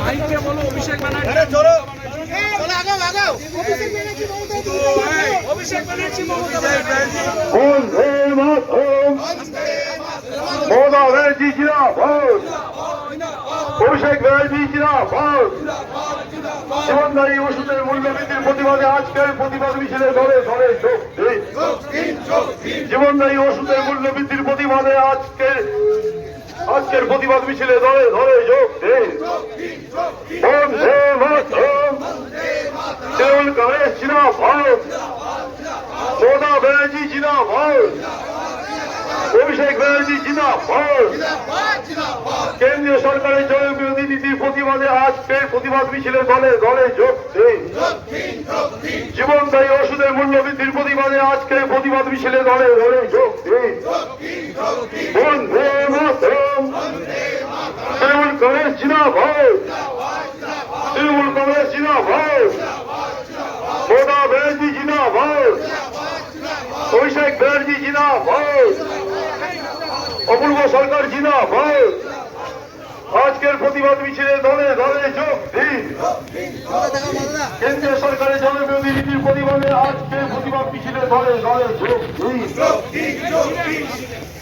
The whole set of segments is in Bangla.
মাইকে বলো অভিষেক ব্যানার্জি অভিষেক ব্যানার্জি মমতা ব্যানার্জি মমতা ব্যানার্জি জিন্দাবাদ, অভিষেক ব্যানার্জি জিন্দাবাদ। জীবনদায়ী ওষুধের মূল্যবৃদ্ধির প্রতিবাদে আজকের প্রতিবাদ মিছিলে দলে দলে যোগ দিন। জীবনদায়ী ওষুধের মূল্যবৃদ্ধির প্রতিবাদে আজকের প্রতিবাদ মিছিলে দলে দলে যোগ দিন। বন্দে মাতরম, তৃণমূল কংগ্রেস জিন্দাবাদ, মমতা ব্যানার্জি জিন্দাবাদ, অভিষেক ব্যানার্জি জিন্দাবাদ। কেন্দ্রীয় সরকারের জনবিরোধী নীতির প্রতিবাদে আজকের প্রতিবাদ মিছিলে দলে দলে যোগ দিন। জীবনদায়ী ওষুধের মূল্যবৃদ্ধির প্রতিবাদে আজকের প্রতিবাদ মিছিলে দলে দলে যোগ দিন। বন্দে মাতরম, তৃণমূল কংগ্রেস জিন্দাবাদ, তৃণমূল কংগ্রেস জিন্দাবাদ, মমতা ব্যানার্জি জিন্দাবাদ, অভিষেক ব্যানার্জি জিন্দাবাদ, অপূর্ব সরকার জিন্দাবাদ। আজকের প্রতিবাদ মিছিলে দলে দলে যোগ দিন। কেন্দ্রীয় সরকারের জনবিরোধী নীতির প্রতিবাদে আজকের প্রতিবাদ মিছিলে দলে দলে যোগ দিন।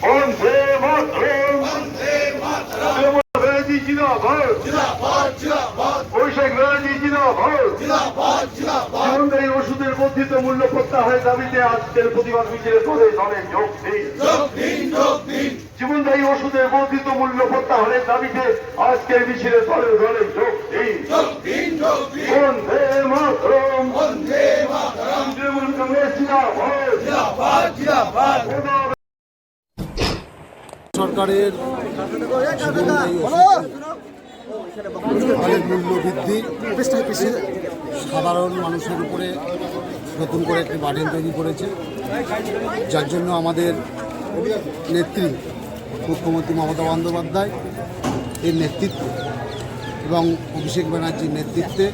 বন্দে মাতরম, তৃণমূল ব্যানার্জি জিন্দাবাদ, অভিষেক ব্যানার্জি জিন্দাবাদ। জীবনদায়ী ওষুধের বর্ধিত মূল্য প্রত্যাহারের দাবিতে আজকের প্রতিবাদ মিছিলে দলে দলে যোগ দিন। জীবনদায়ী ওষুধের বর্ধিত মূল্য প্রত্যাহারের দাবিতে আজকের মিছিলে দলে দলে যোগ দিন। বন্দে মাতরম, তৃণমূল কংগ্রেস জিন্দাবাদ। সরকারের জীবনদায়ী ওষুধের মূল্য বৃদ্ধি সাধারণ মানুষের উপরে নতুন করে একটি বার্ডেন তৈরি করেছে, যার জন্য আমাদের নেত্রী মুখ্যমন্ত্রী মমতা বন্দ্যোপাধ্যায় এর নেতৃত্বে এবং অভিষেক ব্যানার্জির নেতৃত্বে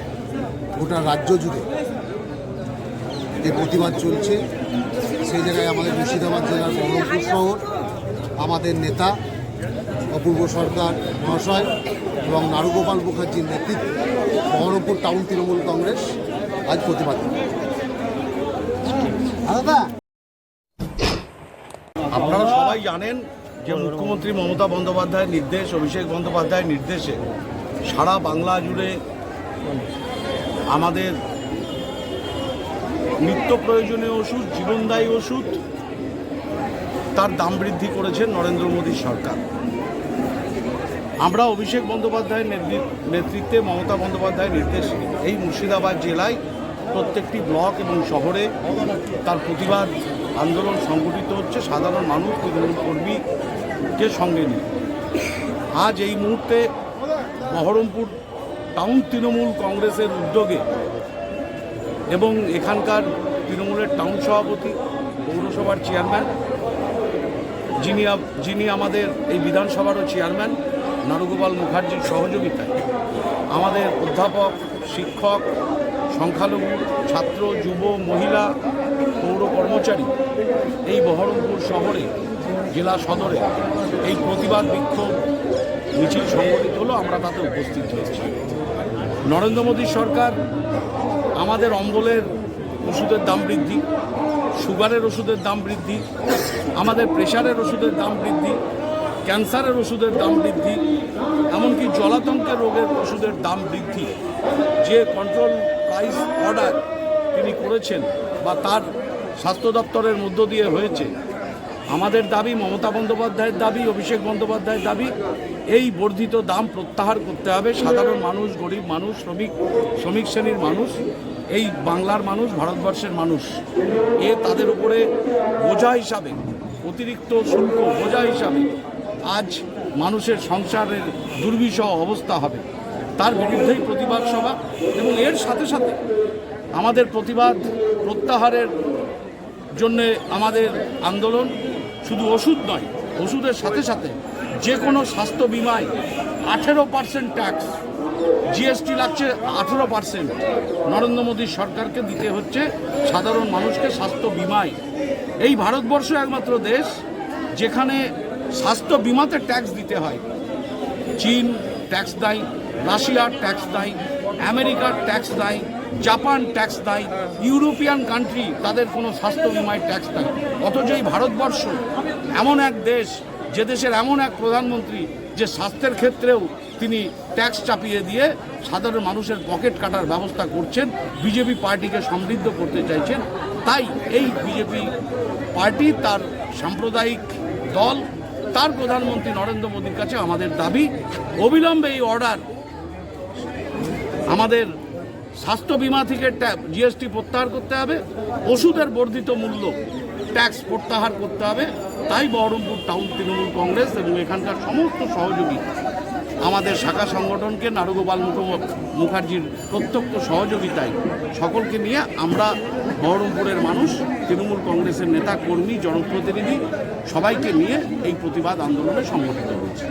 গোটা রাজ্য জুড়ে এই প্রতিবাদ চলছে। সেই জায়গায় আমাদের মুর্শিদাবাদ জেলার বহরমপুর শহর আমাদের নেতা অপূর্ব সরকার মহাশয় এবং নারুগোপাল মুখার্জির নেতৃত্বে বহরমপুর টাউন তৃণমূল কংগ্রেস আজ প্রতিবাদ করে। আপনারা সবাই জানেন যে মুখ্যমন্ত্রী মমতা বন্দ্যোপাধ্যায়ের নির্দেশ, অভিষেক বন্দ্যোপাধ্যায়ের নির্দেশে সারা বাংলা জুড়ে আমাদের নিত্য প্রয়োজনীয় ওষুধ, জীবনদায়ী ওষুধ তার দাম বৃদ্ধি করেছেন নরেন্দ্র মোদী সরকার। আমরা অভিষেক বন্দ্যোপাধ্যায়ের নেতৃত্বে মমতা বন্দ্যোপাধ্যায়ের নির্দেশে এই মুর্শিদাবাদ জেলায় প্রত্যেকটি ব্লক এবং শহরে তার প্রতিবাদ আন্দোলন সংগঠিত হচ্ছে সাধারণ মানুষ তৃণমূল কর্মীকে সঙ্গে নিয়ে। আজ এই মুহূর্তে বহরমপুর টাউন তৃণমূল কংগ্রেসের উদ্যোগে এবং এখানকার তৃণমূলের টাউন সভাপতি, পৌরসভার চেয়ারম্যান, যিনি আমাদের এই বিধানসভারও চেয়ারম্যান, নারুগোপাল মুখার্জির সহযোগিতায় আমাদের অধ্যাপক, শিক্ষক, সংখ্যালঘু, ছাত্র, যুব, মহিলা, পৌর কর্মচারী এই বহরমপুর শহরে জেলা সদরে এই প্রতিবাদ বিক্ষোভ মিছিল সংগঠিত হলো। আমরা তাতে উপস্থিত হয়েছি। নরেন্দ্র মোদী সরকার আমাদের অম্বলের ওষুধের দাম বৃদ্ধি, সুগারের ওষুধের দাম বৃদ্ধি, আমাদের প্রেশারের ওষুধের দাম বৃদ্ধি, ক্যান্সারের ওষুধের দাম বৃদ্ধি, এমনকি জলাতঙ্কের রোগের ওষুধের দাম বৃদ্ধি যে কন্ট্রোল প্রাইস অর্ডার তিনি করেছেন বা তার স্বাস্থ্য দপ্তরের মধ্য দিয়ে হয়েছে। আমাদের দাবি, মমতা বন্দ্যোপাধ্যায়ের দাবি, অভিষেক বন্দ্যোপাধ্যায়ের দাবি, এই বর্ধিত দাম প্রত্যাহার করতে হবে। সাধারণ মানুষ, গরিব মানুষ, শ্রমিক শ্রেণীর মানুষ, এই বাংলার মানুষ, ভারতবর্ষের মানুষ তাদের উপরে বোঝা হিসাবে, অতিরিক্ত শুল্ক বোঝা হিসাবে আজ মানুষের সংসারের দুর্বিষহ অবস্থা হবে। তার বিরুদ্ধেই প্রতিবাদ সভা এবং এর সাথে সাথে আমাদের প্রতিবাদ প্রত্যাহারের জন্যে আমাদের আন্দোলন শুধু ওষুধ নয়, ওষুধের সাথে সাথে যে কোনো স্বাস্থ্য বিমায় 18% ট্যাক্স, জিএসটি লাগছে 18%। নরেন্দ্র মোদীর সরকারকে দিতে হচ্ছে সাধারণ মানুষকে স্বাস্থ্য বিমায়। এই ভারতবর্ষ একমাত্র দেশ যেখানে স্বাস্থ্য বিমাতে ট্যাক্স দিতে হয়। চীন ট্যাক্স দেয়, রাশিয়ার ট্যাক্স দেয়, আমেরিকার ট্যাক্স দেয়, জাপান ট্যাক্স দেয়, ইউরোপিয়ান কান্ট্রি তাদের কোনো স্বাস্থ্য বিমায় ট্যাক্স দেয়। অথচ এই ভারতবর্ষ এমন এক দেশ, যে দেশের এমন এক প্রধানমন্ত্রী যে স্বাস্থ্যের ক্ষেত্রেও তিনি ট্যাক্স চাপিয়ে দিয়ে সাধারণ মানুষের পকেট কাটার ব্যবস্থা করছেন, বিজেপি পার্টিকে সমৃদ্ধ করতে চাইছেন। তাই এই বিজেপি পার্টি, তার সাম্প্রদায়িক দল, তার প্রধানমন্ত্রী নরেন্দ্র মোদীর কাছে আমাদের দাবি, অবিলম্বে এই অর্ডার, আমাদের স্বাস্থ্য বিমা থেকে জিএসটি প্রত্যাহার করতে হবে, ওষুধের বর্ধিত মূল্য ট্যাক্স প্রত্যাহার করতে হবে। তাই বহরমপুর টাউন তৃণমূল কংগ্রেস এবং এখানকার সমস্ত সহযোগী আমাদের শাখা সংগঠনকে নারুগোপাল মুখার্জির প্রত্যক্ষ সহযোগিতায় সকলকে নিয়ে আমরা বহরমপুরের মানুষ, তৃণমূল কংগ্রেসের নেতা কর্মী, জনপ্রতিনিধি সবাইকে নিয়ে এই প্রতিবাদ আন্দোলনে সংগঠিত হয়েছে।